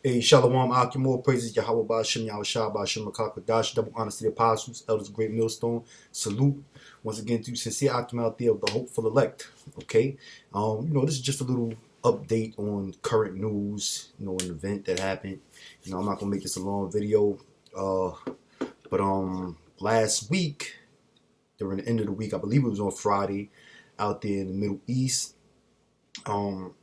Hey, Shalom, Akim, more praises, Yahweh Ba'Shem, Yahweh Shah, Ba'Shem, Makakadash, double honors to the apostles, elders, great millstone, salute. Once again, to sincere Akim out there of the hopeful elect, okay? This is just a little update on current news, an event that happened. I'm not going to make this a long video, but last week, during the end of the week, I believe it was on Friday, out there in the Middle East, you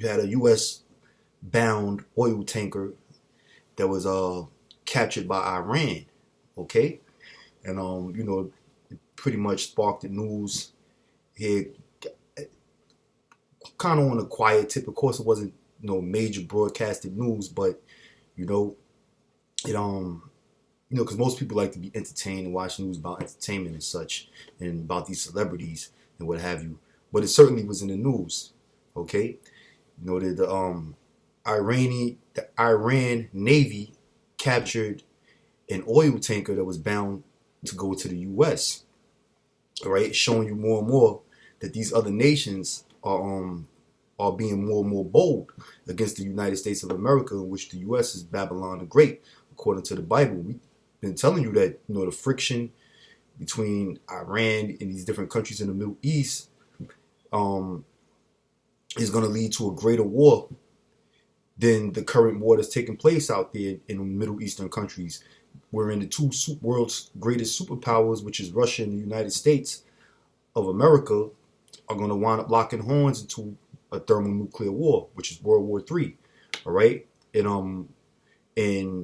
had a U.S. bound oil tanker that was captured by Iran, okay? And it pretty much sparked the news here, kind of on a quiet tip. Of course, it wasn't major broadcasted news, but because most people like to be entertained and watch news about entertainment and such, and about these celebrities and what have you. But it certainly was in the news, okay? The Iran Navy captured an oil tanker that was bound to go to the U.S. All right, showing you more and more that these other nations are being more and more bold against the United States of America, in which the U.S. is Babylon the Great, according to the Bible. We've been telling you that the friction between Iran and these different countries in the Middle East is going to lead to a greater war than the current war that's taking place out there in the Middle Eastern countries, wherein the two world's greatest superpowers, which is Russia and the United States of America, are going to wind up locking horns into a thermonuclear war, which is World War III. All right, and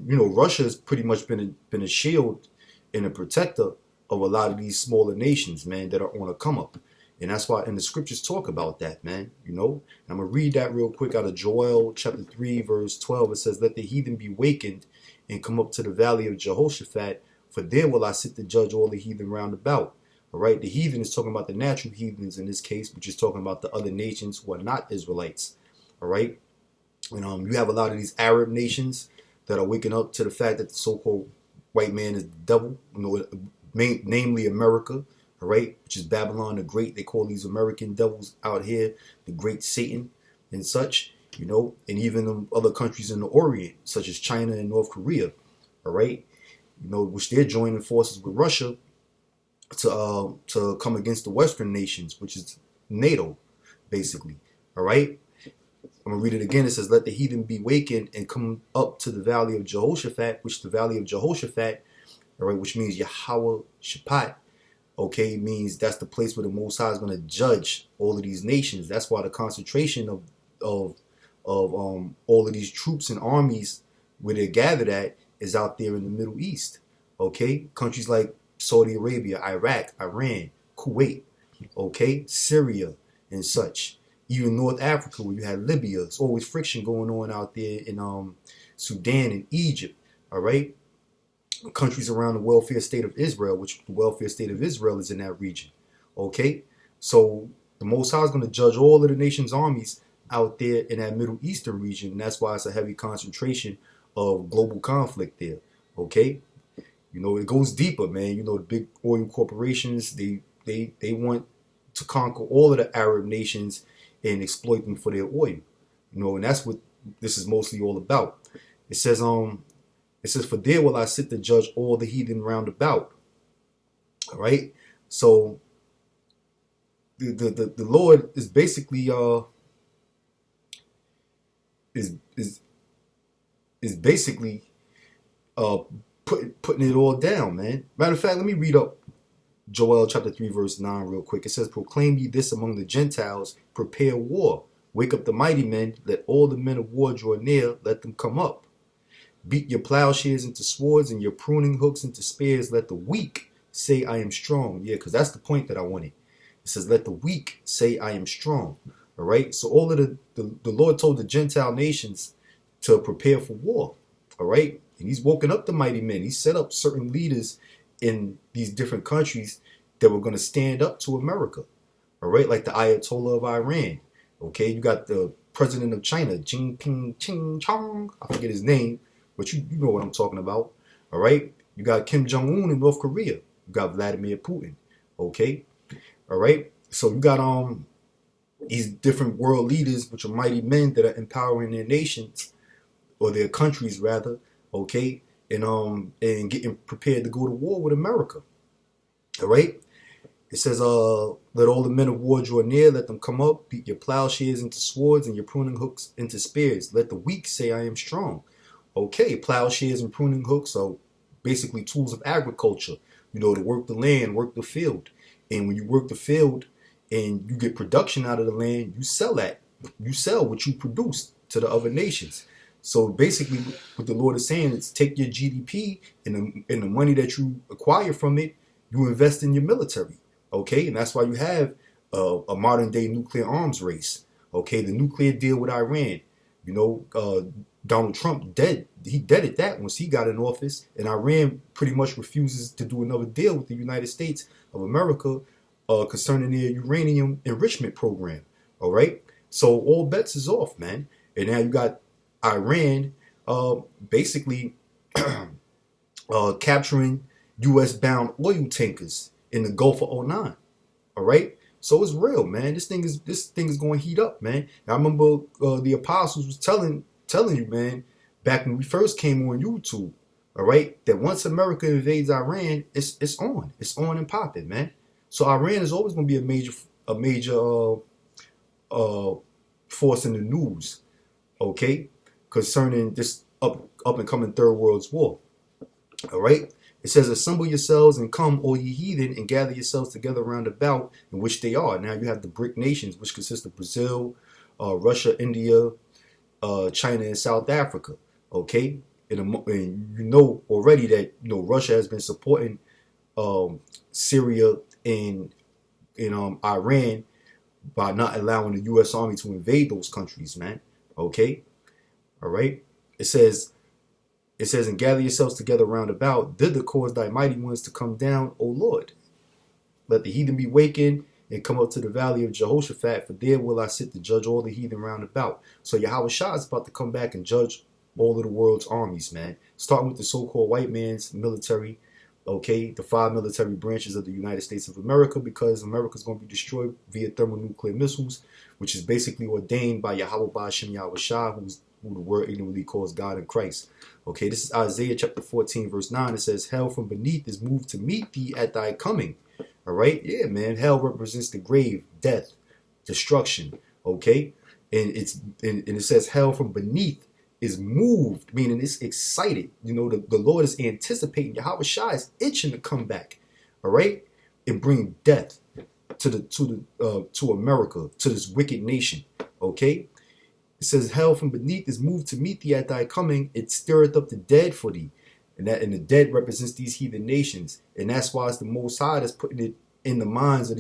Russia has pretty much been a shield and a protector of a lot of these smaller nations, man, that are on a come up. And that's why, and the scriptures talk about that, man, And I'm going to read that real quick out of Joel chapter 3, verse 12. It says, "Let the heathen be wakened and come up to the valley of Jehoshaphat, for there will I sit to judge all the heathen round about." All right, the heathen is talking about the natural heathens in this case, which is talking about the other nations who are not Israelites. All right, and you have a lot of these Arab nations that are waking up to the fact that the so-called white man is the devil, namely America. All right, which is Babylon the Great. They call these American devils out here the Great Satan and such, and even other countries in the Orient, such as China and North Korea, all right, which they're joining forces with Russia to come against the Western nations, which is NATO, basically, all right. I'm going to read it again. It says, "Let the heathen be wakened and come up to the valley of Jehoshaphat," which the valley of Jehoshaphat, all right, which means Yahweh Shaphat. Okay, means that's the place where the Most High is going to judge all of these nations. That's why the concentration of all of these troops and armies where they're gathered at is out there in the Middle East. Okay, countries like Saudi Arabia, Iraq, Iran, Kuwait, okay, Syria and such. Even North Africa, where you had Libya. There's always friction going on out there in Sudan and Egypt. All right. Countries around the welfare state of Israel, which the welfare state of Israel is in that region. Okay, so the Most High is going to judge all of the nation's armies out there in that Middle Eastern region, and that's why it's a heavy concentration of global conflict there. Okay, it goes deeper, man. The big oil corporations, they want to conquer all of the Arab nations and exploit them for their oil. And that's what this is mostly all about. It says "For there will I sit to judge all the heathen round about." All right. So the Lord is basically putting it all down, man. Matter of fact, let me read up Joel chapter 3, verse 9 real quick. It says, "Proclaim ye this among the Gentiles, prepare war. Wake up the mighty men, let all the men of war draw near, let them come up. Beat your plowshares into swords and your pruning hooks into spears. Let the weak say, I am strong." Yeah, because that's the point that I wanted. It says, "Let the weak say, I am strong." All right. So all of the Lord told the Gentile nations to prepare for war. All right. And he's woken up the mighty men. He set up certain leaders in these different countries that were going to stand up to America. All right. Like the Ayatollah of Iran. Okay. You got the president of China, Jinping Ching Chong. I forget his name. But you know what I'm talking about, all right? You got Kim Jong-un in North Korea. You got Vladimir Putin, okay? All right? So you got these different world leaders, which are mighty men that are empowering their nations or their countries rather, okay, and getting prepared to go to war with America. All right. It says, let all the men of war draw near, let them come up, beat your plowshares into swords and your pruning hooks into spears. Let the weak say, I am strong. Okay, plowshares and pruning hooks are basically tools of agriculture, to work the land, work the field. And when you work the field and you get production out of the land, you sell that. You sell what you produce to the other nations. So basically what the Lord is saying is take your GDP and the money that you acquire from it, you invest in your military. Okay, and that's why you have a modern day nuclear arms race. Okay, the nuclear deal with Iran. Donald Trump dead. He deaded that once he got in office, and Iran pretty much refuses to do another deal with the United States of America concerning their uranium enrichment program. All right, so all bets is off, man. And now you got Iran basically capturing U.S. bound oil tankers in the Gulf of 09. All right, so it's real, man. This thing is going to heat up, man. And I remember the apostles was telling you, man, back when we first came on YouTube, all right, that once America invades Iran, it's on and popping, man. So Iran is always going to be a major force in the news, okay, concerning this up and coming third world war. All right. It says, assemble yourselves and come, all ye heathen, and gather yourselves together round about, in which they are. Now you have the BRIC nations, which consist of Brazil, Russia, India, China, and South Africa. Okay, and you know already that Russia has been supporting Syria and Iran by not allowing the U.S. Army to invade those countries, man. Okay, all right. It says, and gather yourselves together round about, thither cause thy mighty ones to come down, O Lord. Let the heathen be wakened and come up to the valley of Jehoshaphat, for there will I sit to judge all the heathen round about. So Yahweh Shah is about to come back and judge all of the world's armies, man. Starting with the so-called white man's military, okay, the 5 military branches of the United States of America, because America is going to be destroyed via thermonuclear missiles, which is basically ordained by Yahweh Ba'ashem Yahweh Shah, who the word ignorantly calls God and Christ. Okay, this is Isaiah chapter 14, verse 9. It says, hell from beneath is moved to meet thee at thy coming. All right, yeah, man. Hell represents the grave, death, destruction. Okay, and it says hell from beneath is moved, meaning it's excited. The Lord is anticipating. Yahweh Shah is itching to come back. All right, and bring death to America, to this wicked nation. Okay. It says, hell from beneath is moved to meet thee at thy coming. It stirreth up the dead for thee. And the dead represents these heathen nations. And that's why it's the Most High that's putting it in the minds of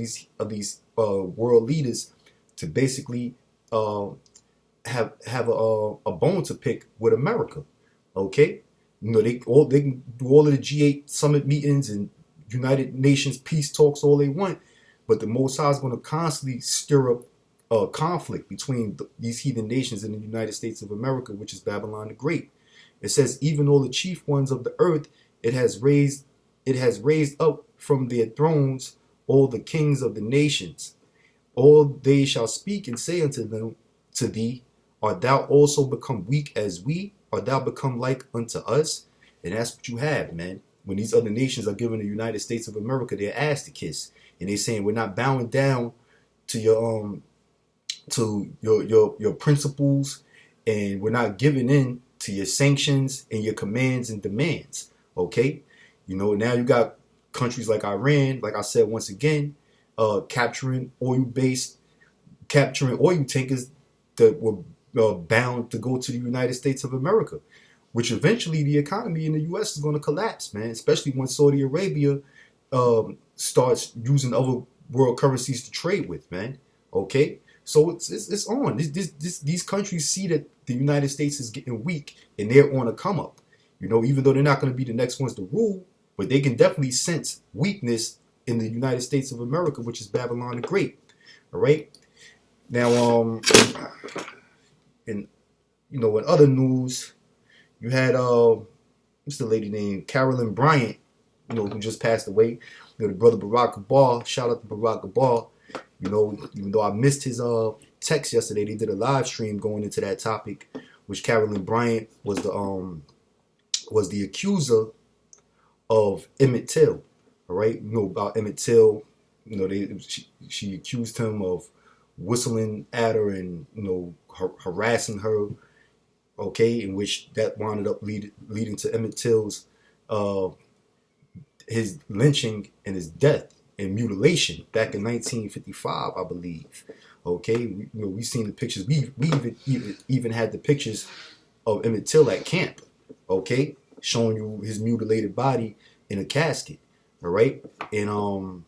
these world leaders to basically have a bone to pick with America. Okay? They can do all of the G8 summit meetings and United Nations peace talks all they want. But the Most High is going to constantly stir up conflict between these heathen nations in the United States of America, which is Babylon the Great. It says, even all the chief ones of the earth, it has raised up from their thrones all the kings of the nations. All they shall speak and say unto them, to thee, art thou also become weak as we? Art thou become like unto us? And that's what you have, man. When these other nations are giving the United States of America their ass to kiss, and they're saying we're not bowing down to your principles, and we're not giving in to your sanctions and your commands and demands. Okay, now you got countries like Iran, like I said once again, capturing oil tankers that were bound to go to the United States of America, which eventually the economy in the U.S. is going to collapse, man. Especially when Saudi Arabia starts using other world currencies to trade with, man. Okay. So it's on. These countries see that the United States is getting weak and they're on a come up. Even though they're not going to be the next ones to rule, but they can definitely sense weakness in the United States of America, which is Babylon the Great. All right. Now, in other news, you had what's the lady named Carolyn Bryant, who just passed away. The brother Barack Obama. Shout out to Barack Obama. Even though I missed his text yesterday, they did a live stream going into that topic. which Carolyn Bryant was the accuser of Emmett Till. All right, you know about Emmett Till. You know, she accused him of whistling at her and, you know, harassing her. Okay, in which that wound up leading to Emmett Till's his lynching and his death and mutilation back in 1955, I believe. Okay, we've seen the pictures. We even had the pictures of Emmett Till at camp. Okay, showing you his mutilated body in a casket. All right, and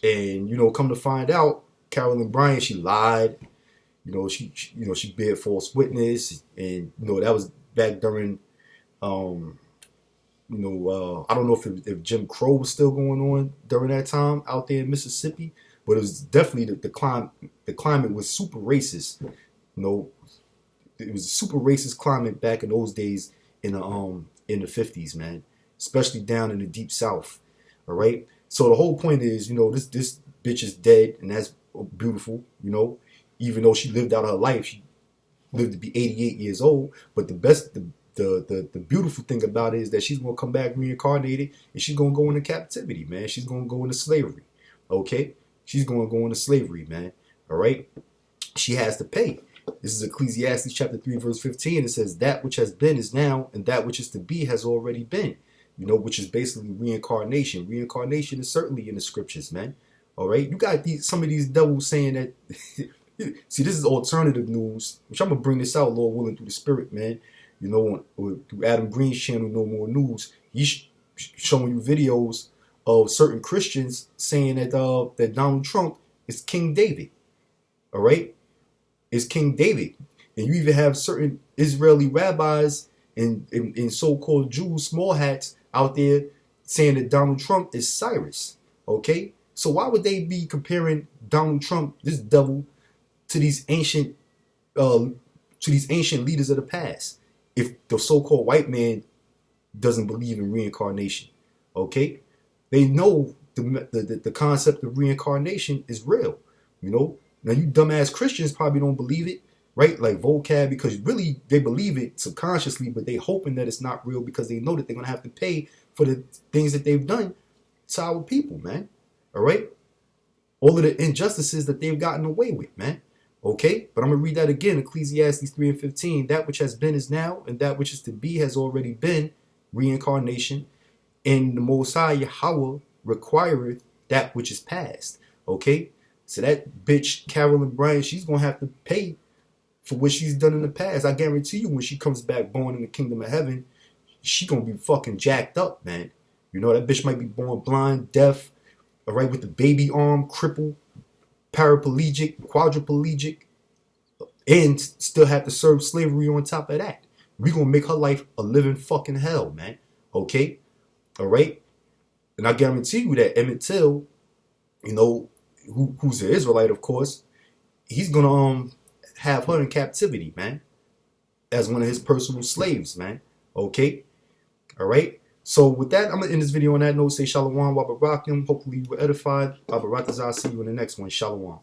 you know, come to find out, Carolyn Bryant, she lied. You know, she bared false witness, and you know that was back during, I don't know if Jim Crow was still going on during that time out there in Mississippi, but it was definitely the climate was super racist. You know, it was a super racist climate back in those days in the 50s, man, especially down in the deep South. All right, so the whole point is, you know, this bitch is dead, and that's beautiful, you know. Even though she lived out her life, she lived to be 88 years old. But the beautiful thing about it is that she's gonna come back reincarnated, and she's gonna go into captivity, man. She's gonna go into slavery. Okay, she's gonna go into slavery, man. All right, she has to pay. This is Ecclesiastes chapter 3, verse 15. It says, "That which has been is now, and that which is to be has already been." You know, which is basically reincarnation. Reincarnation is certainly in the scriptures, man. All right, you got some of these devils saying that. See, this is alternative news, which I'm going to bring this out, Lord willing, through the Spirit, man. You know, through Adam Green's channel, No More News. He's showing you videos of certain Christians saying that that Donald Trump is King David. All right? Is King David. And you even have certain Israeli rabbis and so-called Jews, small hats, out there saying that Donald Trump is Cyrus. Okay? So why would they be comparing Donald Trump, this devil, to these ancient leaders of the past, if the so-called white man doesn't believe in reincarnation? Okay, they know the concept of reincarnation is real. You know, now you dumbass Christians probably don't believe it, right? Like vocab, because really they believe it subconsciously, but they hoping that it's not real because they know that they're gonna have to pay for the things that they've done to our people, man. All right, all of the injustices that they've gotten away with, man. Okay, but I'm going to read that again, Ecclesiastes 3 and 15. That which has been is now, and that which is to be has already been, reincarnation. And the Most High Yahweh requireth that which is past. Okay, so that bitch, Carolyn Bryant, she's going to have to pay for what she's done in the past. I guarantee you when she comes back born in the kingdom of heaven, she going to be fucking jacked up, man. You know, that bitch might be born blind, deaf, all right, with the baby arm, crippled, paraplegic, quadriplegic, and still have to serve slavery on top of that. We're going to make her life a living fucking hell, man. Okay? All right? And I guarantee you that Emmett Till, you know, who's an Israelite, of course, he's going to have her in captivity, man, as one of his personal slaves, man. Okay? All right? So with that, I'm going to end this video on that note. Say Shalom, Wabarakim. Hopefully you were edified. Babaratazah. See you in the next one. Shalom.